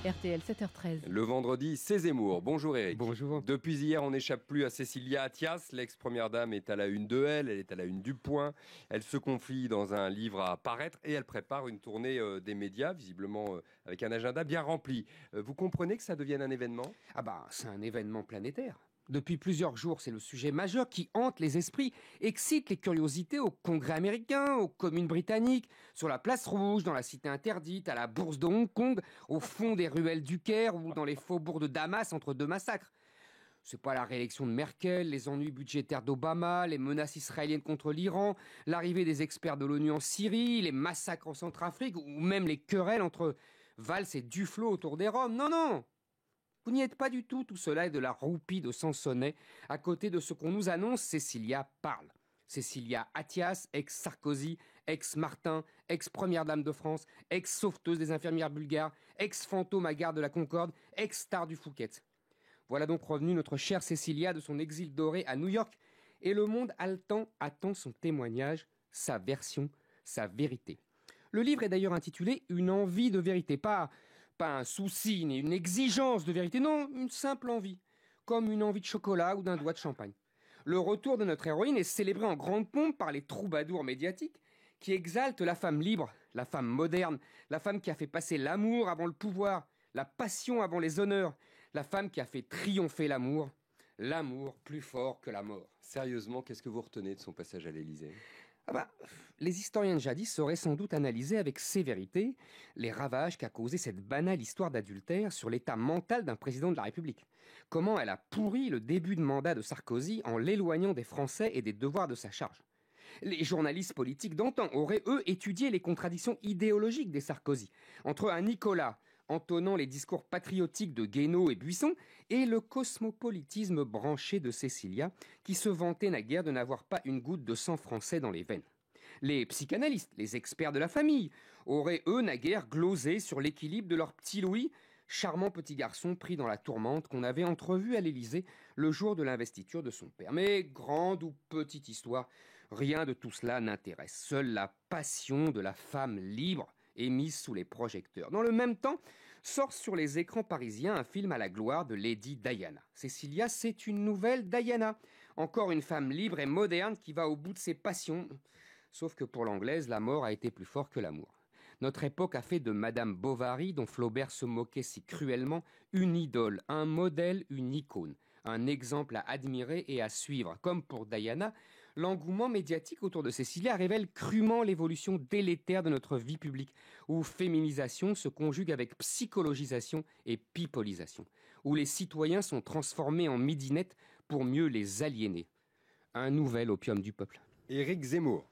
RTL 7h13. Le vendredi, c'est Zemmour. Bonjour Eric. Bonjour. Depuis hier, on n'échappe plus à Cécilia Attias. L'ex-première dame est à la une de Elle est à la une du Point. Elle se confie dans un livre à paraître et elle prépare une tournée des médias, visiblement avec un agenda bien rempli. Vous comprenez que ça devienne un événement ? C'est un événement planétaire. Depuis plusieurs jours, c'est le sujet majeur qui hante les esprits, excite les curiosités au Congrès américain, aux communes britanniques, sur la place rouge, dans la cité interdite, à la bourse de Hong Kong, au fond des ruelles du Caire ou dans les faubourgs de Damas entre deux massacres. C'est pas la réélection de Merkel, les ennuis budgétaires d'Obama, les menaces israéliennes contre l'Iran, l'arrivée des experts de l'ONU en Syrie, les massacres en Centrafrique ou même les querelles entre Valls et Duflot autour des Roms. Non. Vous n'y êtes pas du tout cela est de la roupie de Sansonnet. À côté de ce qu'on nous annonce, Cécilia parle. Cécilia Attias, ex-Sarkozy, ex-Martin, ex-première dame de France, ex-sauveteuse des infirmières bulgares, ex-fantôme à Gare de la Concorde, ex-star du Fouquet. Voilà donc revenue notre chère Cécilia de son exil doré à New York. Et le monde haletant attend son témoignage, sa version, sa vérité. Le livre est d'ailleurs intitulé « Une envie de vérité », pas un souci ni une exigence de vérité, non, une simple envie, comme une envie de chocolat ou d'un doigt de champagne. Le retour de notre héroïne est célébré en grande pompe par les troubadours médiatiques qui exaltent la femme libre, la femme moderne, la femme qui a fait passer l'amour avant le pouvoir, la passion avant les honneurs, la femme qui a fait triompher l'amour plus fort que la mort. Sérieusement, qu'est-ce que vous retenez de son passage à l'Élysée ? Les historiens de jadis auraient sans doute analysé avec sévérité les ravages qu'a causé cette banale histoire d'adultère sur l'état mental d'un président de la République. Comment elle a pourri le début de mandat de Sarkozy en l'éloignant des Français et des devoirs de sa charge. Les journalistes politiques d'antan auraient, eux, étudié les contradictions idéologiques des Sarkozy, entre un Nicolas entonnant les discours patriotiques de Guénaud et Buisson, et le cosmopolitisme branché de Cécilia, qui se vantait naguère de n'avoir pas une goutte de sang français dans les veines. Les psychanalystes, les experts de la famille, auraient, eux, naguère glosé sur l'équilibre de leur petit Louis, charmant petit garçon pris dans la tourmente qu'on avait entrevu à l'Élysée le jour de l'investiture de son père. Mais grande ou petite histoire, rien de tout cela n'intéresse. Seule la passion de la femme libre est mise sous les projecteurs. Dans le même temps, sort sur les écrans parisiens un film à la gloire de Lady Diana. Cécilia, c'est une nouvelle Diana. Encore une femme libre et moderne qui va au bout de ses passions. Sauf que pour l'anglaise, la mort a été plus fort que l'amour. Notre époque a fait de Madame Bovary, dont Flaubert se moquait si cruellement, une idole, un modèle, une icône, un exemple à admirer et à suivre. Comme pour Diana, l'engouement médiatique autour de Cécilia révèle crûment l'évolution délétère de notre vie publique, où féminisation se conjugue avec psychologisation et pipolisation, où les citoyens sont transformés en midinettes pour mieux les aliéner. Un nouvel opium du peuple. Éric Zemmour.